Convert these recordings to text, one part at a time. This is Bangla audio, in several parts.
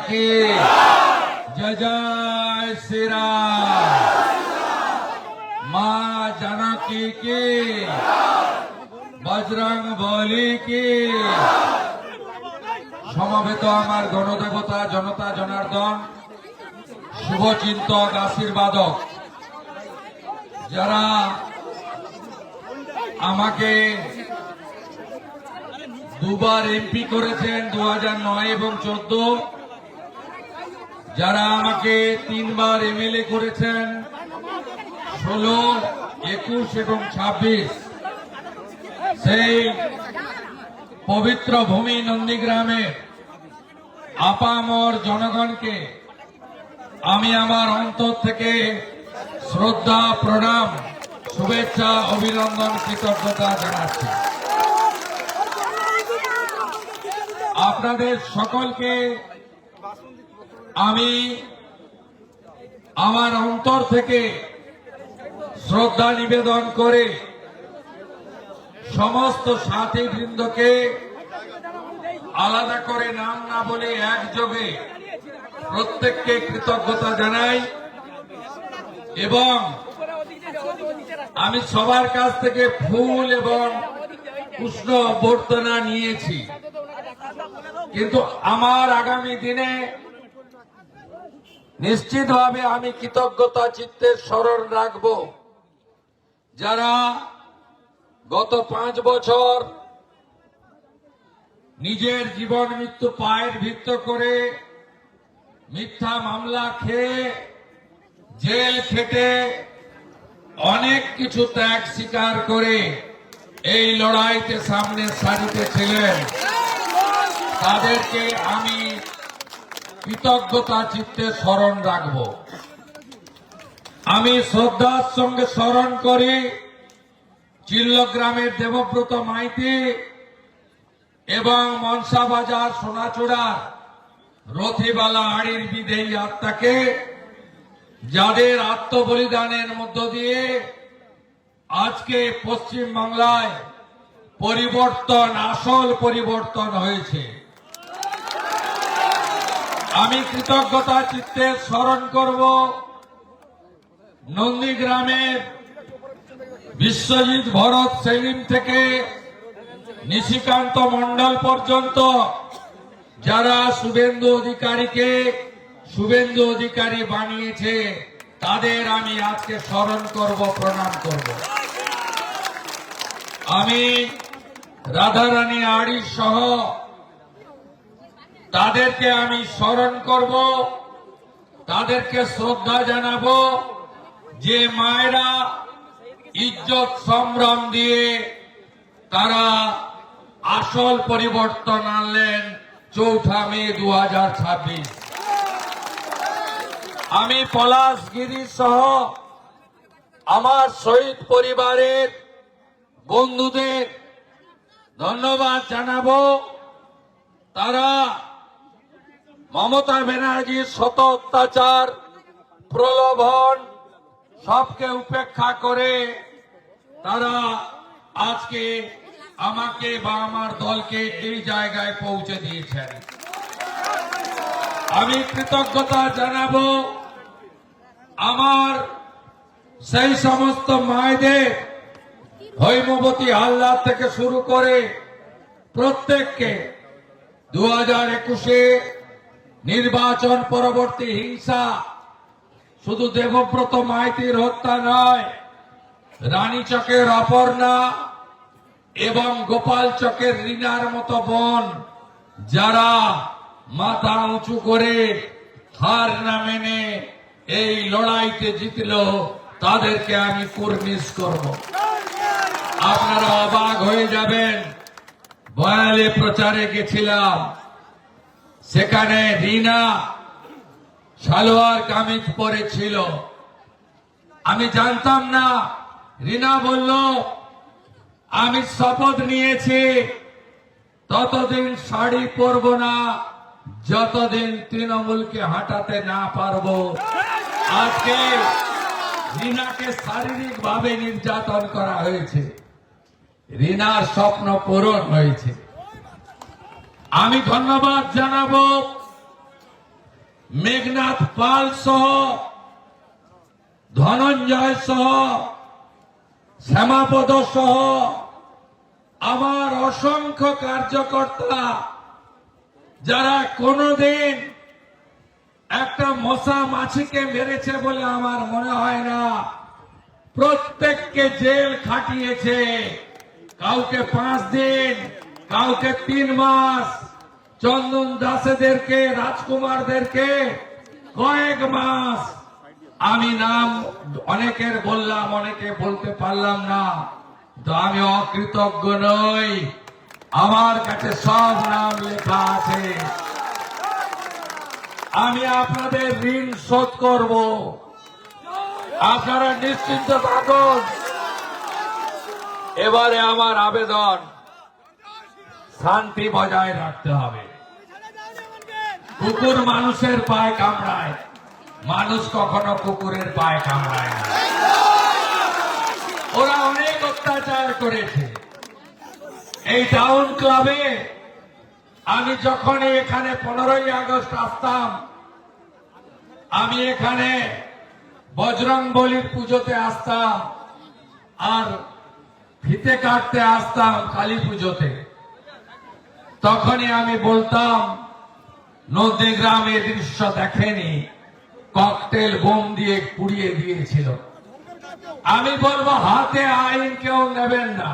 की जय जय श्री राम। मां जानकी की बजरंग बली की। সমবেত আমার গণদেবতা জনতা জনার্দন শুভচিন্তক আশীর্বাদক যারা আমাকে দুবার এমপি করেছেন 2009 এবং 14, যারা আমাকে 3 বার এমএলএ করেছেন 16, 21 এবং 26, সেই পবিত্র ভূমি নন্দীগ্রামে আপামর জনগণকে আমি আমার অন্তর থেকে শ্রদ্ধা, প্রণাম, শুভেচ্ছা, অভিনন্দন, কৃতজ্ঞতা জানাচ্ছি। আপনাদের সকলকে আমি আমার অন্তর থেকে শ্রদ্ধা নিবেদন করে সমস্ত সাথীবৃন্দকে আলাদা করে নাম না বলে একযোগে প্রত্যেককে কৃতজ্ঞতা জানাই এবং আমি সবার কাছ থেকে ফুল এবং পুষ্প অভ্যর্থনা নিয়েছি। কিন্তু আমার আগামী দিনে নিশ্চিতভাবে আমি কৃতজ্ঞতা চিত্তে স্মরণ রাখব যারা গত 5 বছর নিজের জীবন মৃত্যু পায়ের ভিত্ত করে মিথ্যা মামলা খেয়ে জেল খেটে অনেক কিছু ত্যাগ স্বীকার করে এই লড়াইতে সামনের সারিতে ছিলেন। তাদেরকে আমি কৃতজ্ঞতা চিত্তে স্মরণ রাখব। আমি শ্রদ্ধার সঙ্গে স্মরণ করি চিল্লগ্রামের দেবব্রত মাইতি এবং মনসাবাজার সোনাচূড়ার রথিবালা আড়ির বিদেয়ী আত্মাকে, যাদের আত্মবলিদানের মধ্য দিয়ে আজকে পশ্চিম বাংলায় পরিবর্তন, আসল পরিবর্তন হয়েছে। আমি কৃতজ্ঞতা চিত্তে স্মরণ করব নন্দীগ্রামের বিশ্বজিৎ ভরত সেলিম থেকে নিশিকান্ত মণ্ডল পর্যন্ত যারা শুভেন্দু অধিকারীকে শুভেন্দু অধিকারী বানিয়েছে তাদের আমি আজকে স্মরণ করব, প্রণাম করব। আমি রাধারানী আড়ি সহ তাদেরকে আমি স্মরণ করব, তাদেরকে শ্রদ্ধা জানাবো যে মায়েরা ইজ্জত সম্ভ্রম দিয়ে তারা আসল পরিবর্তন আনলেন 4 মে 2026। আমি পলাশগিরি সহ আমার শহীদ পরিবারের বন্ধুদের ধন্যবাদ জানাবো। তারা মমতা ব্যানার্জির শত অত্যাচার, প্রলোভন সবকে উপেক্ষা করে তারা আজকে আমাকে বা আমার দলকে এই জায়গায় পৌঁছে দিয়েছেন। আমি কৃতজ্ঞতা জানাবো আমার সেই সমস্ত মায়েদের, হৈমবতী হালদার থেকে শুরু করে প্রত্যেককে 2021-এ নির্বাচন পরবর্তী হিংসা শুধু দেবব্রত মাইতির হত্যা নয়, রানীচকের অপর্ণা এবং গোপাল চকের রিনার মতো বোন যারা মাথা উঁচু করে হার না মেনে এই লড়াইতে জিতল, তাদেরকে আমি কুর্নিশ করব। আপনারা অবাক হয়ে যাবেন, বয়ালে প্রচারে গেছিলাম, সেখানে রিনা সালোয়ার কামিজ পরেছিল। আমি জানতাম না। রিনা বলল আমি শপথ নিয়েছি ততদিন শাড়ি পরব না যতদিন তৃণমূলকে হাঁটাতে না পারবো। আজকে রিনাকে শারীরিকভাবে নির্যাতন করা হয়েছে, রিনার স্বপ্ন পূরণ হয়েছে। আমি ধন্যবাদ জানাবো মেঘনাথ পাল সহ, ধনঞ্জয় সহ, শ্যামাপদ সহ আমার অসংখ্য কার্যকর্তা যারা কোনোদিন একটা মশা মাছিকে মেরেছে বলে আমার মনে হয় না, প্রত্যেককে জেল খাটিয়েছে। কাউকে 5 দিন, কাউকে 3 মাস, চন্দন দাসেদেরকে, রাজকুমারদেরকে কয়েক মাস। আমি নাম অনেকের বললাম, অনেকে বলতে পারলাম না, তো আমি অকৃতজ্ঞ নই। আমার কাছে সব নাম লেখা আছে। আমি আপনাদের ঋণ শোধ করব, আপনারা নিশ্চিন্ত থাকুন। এবারে আমার আবেদন, শান্তি বজায় রাখতে হবে। কুকুর মানুষের পায়ে কামড়ায়, মানুষ কখনো কুকুরের পায়ে কামড়ায় না। ওরা অনেক অত্যাচার করেছে। এই টাউন ক্লাবে আমি যখন এখানে 15ই আগস্ট আসতাম, আমি এখানে বজরংবলীর পুজোতে আসতাম আর ফিতে কাটতে আসতাম কালী পুজোতে। তখনই আমি বলতাম, নন্দীগ্রামে দৃশ্য দেখেনি, ককটেল বোম দিয়ে পুড়িয়ে দিয়েছিল। আমি বলবো, হাতে আইন কেউ নেবেন না।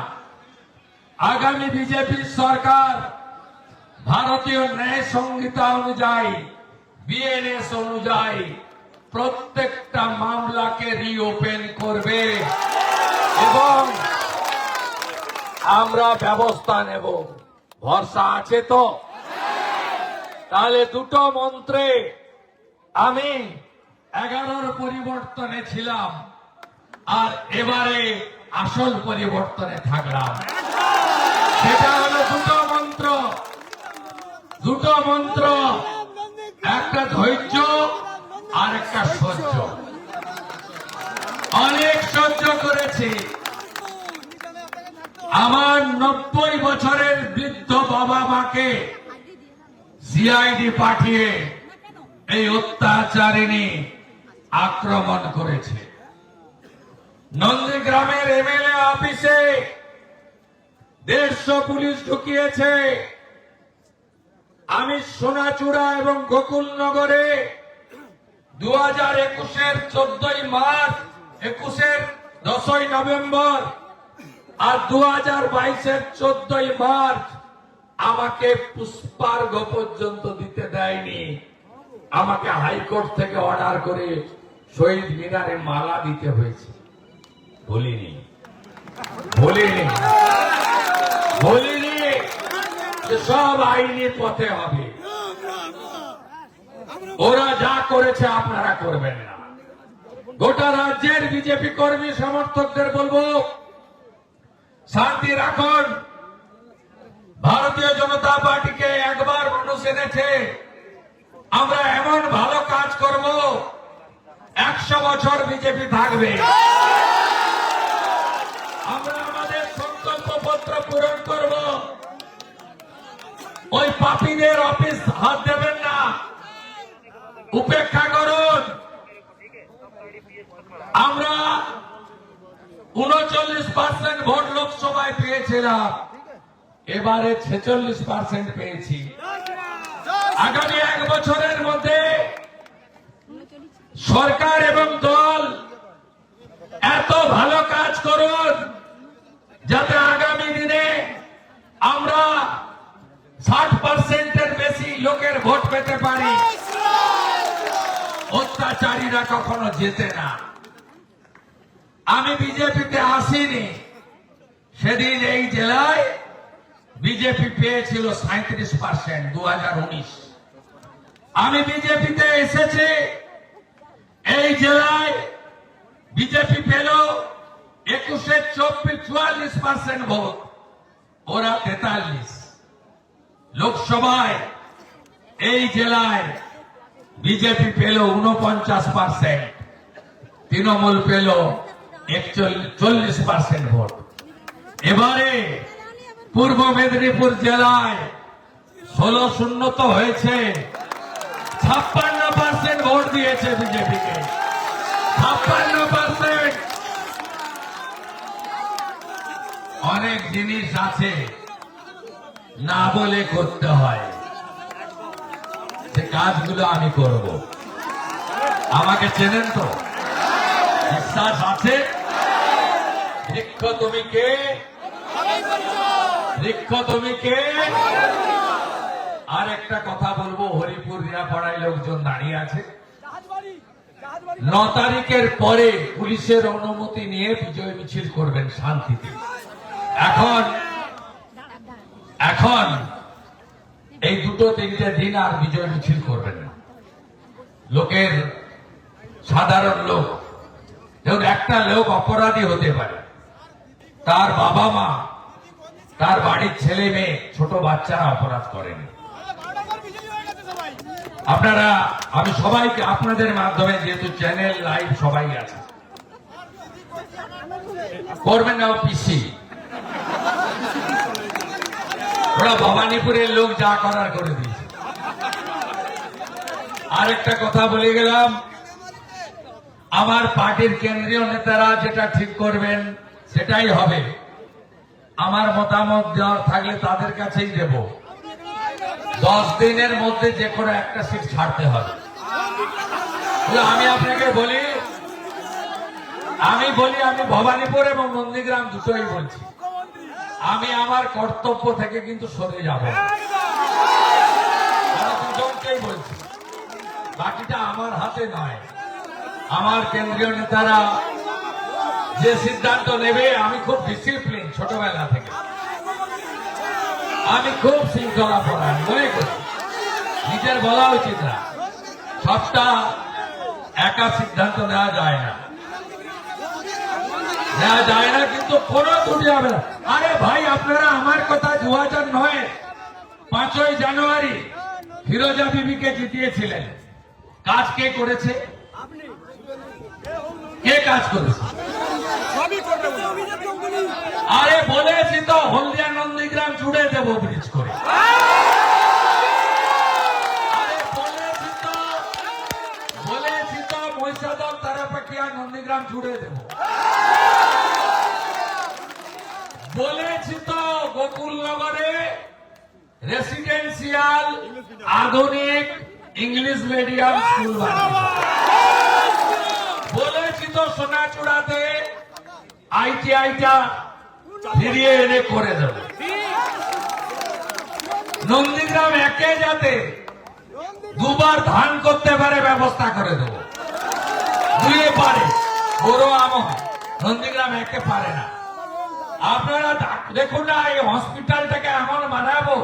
আগামী বিজেপি সরকার ভারতীয় ন্যায় সংহিতা অনুযায়ী, বিএনএস অনুযায়ী প্রত্যেকটা মামলাকে রিওপেন করবে এবং আমরা ব্যবস্থা নেব। ভরসা আছে তো? তাহলে দুটো মন্ত্রে আমি 11র পরিবর্তনে ছিলাম আর এবারে আসল পরিবর্তনে থাকলাম। সেটা হলো দুটো মন্ত্র, একটা ধৈর্য আর একটা সহ্য। অনেক সহ্য করেছি। আমার 90 বছরের বৃদ্ধ বাবা মাকে সিআইডি পাঠিয়ে এই অত্যাচারিণী আক্রমণ করেছে। নন্দীগ্রামের এমএলএ অফিসে 150 পুলিশ ঢুকিয়েছে। আমি সোনাচূড়া এবং গোকুলনগরে 2021-এর 14ই মার্চ, 21-এর 10ই নভেম্বর আর 2022-এর 14ই মার্চ আমাকে পুষ্পার্ঘ্য পর্যন্ত দিতে দেয়নি। আমাকে হাইকোর্ট থেকে অর্ডার করে শহীদ মিনারে মালা দিতে হয়েছে। বলিনি যে সব আইনি পথে হবে। ওরা যা করেছে আপনারা করবেন না। গোটা রাজ্যের বিজেপি কর্মী সমর্থকদের বলবো, শান্তি রাখুন। ভারতীয় জনতা পার্টিকে একবার মানুষ এনেছে, আমরা এমন ভালো কাজ করব 100 বছর বিজেপি থাকবে। আমরা আমাদের সংকল্পপত্র পূরণ করব। ওই পাপীদের অফিস হাত দেবেন না, উপেক্ষা করুন। আমরা 39% ভোট লোকসভায় পেয়েছিলাম, এবারে 46% পেয়েছি। আগামী 1 বছরের মধ্যে সরকার এবং দল এত ভালো কাজ করুন যাতে আগামী দিনে আমরা 60%-এর বেশি লোকের ভোট পেতে পারি। অত্যাচারীরা কখনো জেতে না। আমি বিজেপিতে আসিনি, সেদিন এই জেলায় বিজেপি পেয়েছিল 37% 2019। আমি বিজেপিতে এসেছি, এই জেলায় বিজেপি পেল 21-এ 44% ভোট, ওরা 43। লোকসভায় এই জেলায় বিজেপি পেল 49%, তৃণমূল পেল 40% ভোট। এবারে পূর্ব মেদিনীপুর জেলায় 16-0 তো হয়েছে, 56% ভোট দিয়েছে বিজেপিকে, 56%। অনেক জিনিস আছে না বলে করতে হয়, সে কাজগুলো আমি করব। আমাকে চেনেন তো, বিশ্বাস আছে? বৃক্ষ তুমি কে? বৃক্ষ তুমি কে? আর একটা কথা বলবো, হরিপুর রিয়াপাড়ায় লোকজন দাঁড়িয়ে আছে। 9 তারিখের পরে পুলিশের অনুমতি নিয়ে বিজয় মিছিল করবেন শান্তিতে। এখন এই 2-3টে দিন আর বিজয় মিছিল করবেন না। লোকের, সাধারণ লোক, যেমন একটা লোক অপরাধী হতে পারে, তার বাবা মা, তার বাড়ির ছেলে মেয়ে, ছোট বাচ্চারা অপরাধ করেনি। আপনারা, আমি সবাইকে আপনাদের মাধ্যমে, যেহেতু চ্যানেল লাইভ সবাই আছে, করবেন না পিসি। ওরা ভবানীপুরের লোক যা করার করে দিয়েছে। আরেকটা কথা বলে গেলাম, আমার পার্টির কেন্দ্রীয় নেতারা যেটা ঠিক করবেন সেটাই হবে। আমার মতামত দেওয়ার থাকলে তাদের কাছেই দেব। 10 দিনের মধ্যে যে কোনো একটা সিট ছাড়তে হবে। আমি আপনাকে বলি, আমি ভবানীপুর এবং নন্দীগ্রাম দুটোই বলছি, আমি আমার কর্তব্য থেকে কিন্তু সরে যাব না। আমি দুজনকেই বলছি, বাকিটা আমার হাতে নয়। আমার কেন্দ্রীয় নেতারা যে সিদ্ধান্ত নেবে, আমি খুব ডিসিপ্লিন ছোটবেলা থেকে, আমি খুব শৃঙ্খলা পরায়ণ মনে করি। নিজের বলা উচিত না, সবটা একা সিদ্ধান্ত নেওয়া যায় না, কিন্তু কোনো ত্রুটি হবে না। আরে ভাই, আপনারা আমার কথা 2009 5ই জানুয়ারি ফিরোজা বিবিকে জিতিয়েছিলেন। কাজ কে করেছে? কে কাজ করেছে? আরে বলেছি তো, হলদিয়া নন্দীগ্রাম জুড়ে দেব ব্রিজ করে। আরে বলেছি তো মহিষাদল, তারাপাটিয়া, নন্দীগ্রাম জুড়ে দেব। বলেছি তো গোকুলনগরে রেসিডেন্সিয়াল আধুনিক ইংলিশ মিডিয়াম স্কুল বানাবো। বলেছি তো সোনাচূড়াতে আইটিআইটা ফিরিয়ে এনে করে দেব। নন্দীগ্রাম একে যাতে 2বার ধান করতে পারে ব্যবস্থা করে দেব। 2 পারে, বড় আমন, নন্দীগ্রাম একে পারে না। আপনারা দেখুন না, এই হসপিটালটাকে এমন বানাবো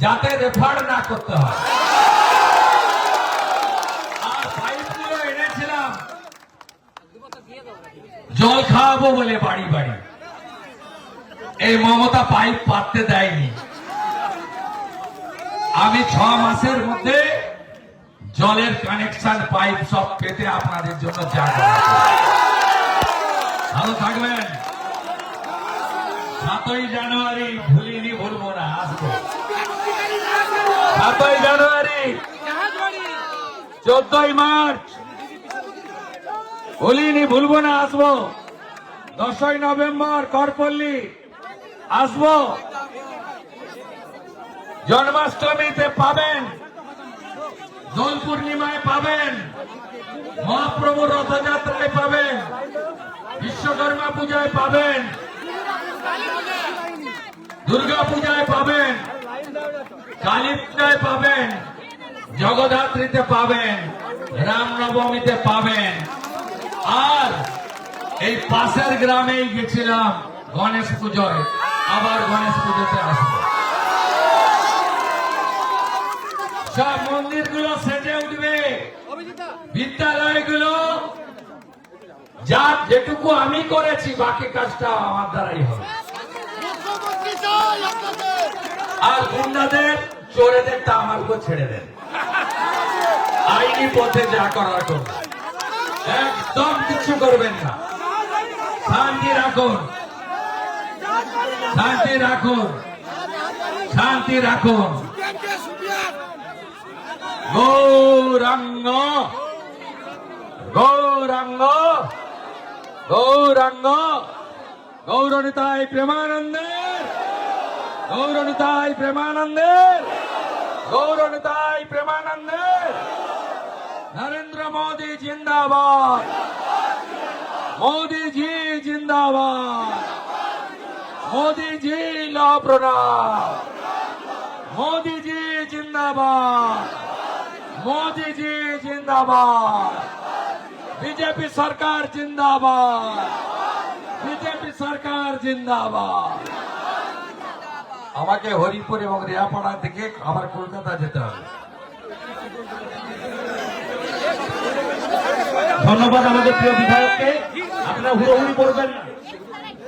যাতে রেফার না করতে হয়। আর পাইপগুলো এনেছিলাম জল খাওয়াবো বলে বাড়ি বাড়ি। এই মমতা পাইপ পাততে দেয়নি। আমি 6 মাসের মধ্যে জলের কানেকশন পাইপ সব পেতে আপনাদের জন্য যা ভালো থাকবেন। 7ই জানুয়ারি ভুলিনি, ভুলবো না, আসবো। 7ই জানুয়ারি, 14ই মার্চ ভুলিনি, ভুলবো না, আসবো। 10ই নভেম্বর করপল্লী আসবো। জন্মাষ্টমীতে পাবেন, দোল পূর্ণিমায় পাবেন, মহাপ্রভুর রথযাত্রায় পাবেন, বিশ্বকর্মা পূজায় পাবেন, দুর্গা পূজায় পাবেন, কালী পূজায় পাবেন, জগদ্ধাত্রীতে পাবেন, রামনবমীতে পাবেন। আর এই পাশের গ্রামেই গেছিলাম গণেশ পুজোয়, আবার গণেশ পুজোতে আসবো। সব মন্দিরগুলো সেজে উঠবে, বিদ্যালয়গুলো যা যেটুকু আমি করেছি, বাকি কাজটা আমার দ্বারাই হবে। আর গুন্ডাদের, চোরেদেরটা আমার উপর ছেড়ে দেন, আইনি পথে যা করার করবেন, একদম কিছু করবেন না। শান্তি রাখুন, শান্তি রাখুন, শান্তি রাখুন। গো গৌরাঙ্গ গৌরাঙ্গ গৌরাঙ্গ গৌরনিতাই প্রেমানন্দের গৌরনিতাই প্রেমানন্দের গৌরনিতাই প্রেমানন্দের নরেন্দ্র মোদী জিন্দাবাদ मोदी जी जिंदाबाद मोदी जी ला प्रणाम मोदी जी जिंदाबाद मोदी जी जिंदाबाद बीजेपी सरकार जिंदाबाद बीजेपी सरकार जिंदाबाद আমাকে হরিপুর এবং রিয়াপাড়া থেকে আবার কলকাতা যেতে হবে। ধন্যবাদ আমাদের প্রিয় বিধায়ককে। আপনারা হুড়োহুড়ি করবেন না,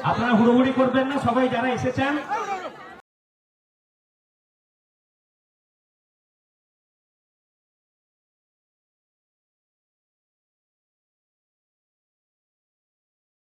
আপনারা হুড়োহুড়ি করবেন না, সবাই যারা এসেছেন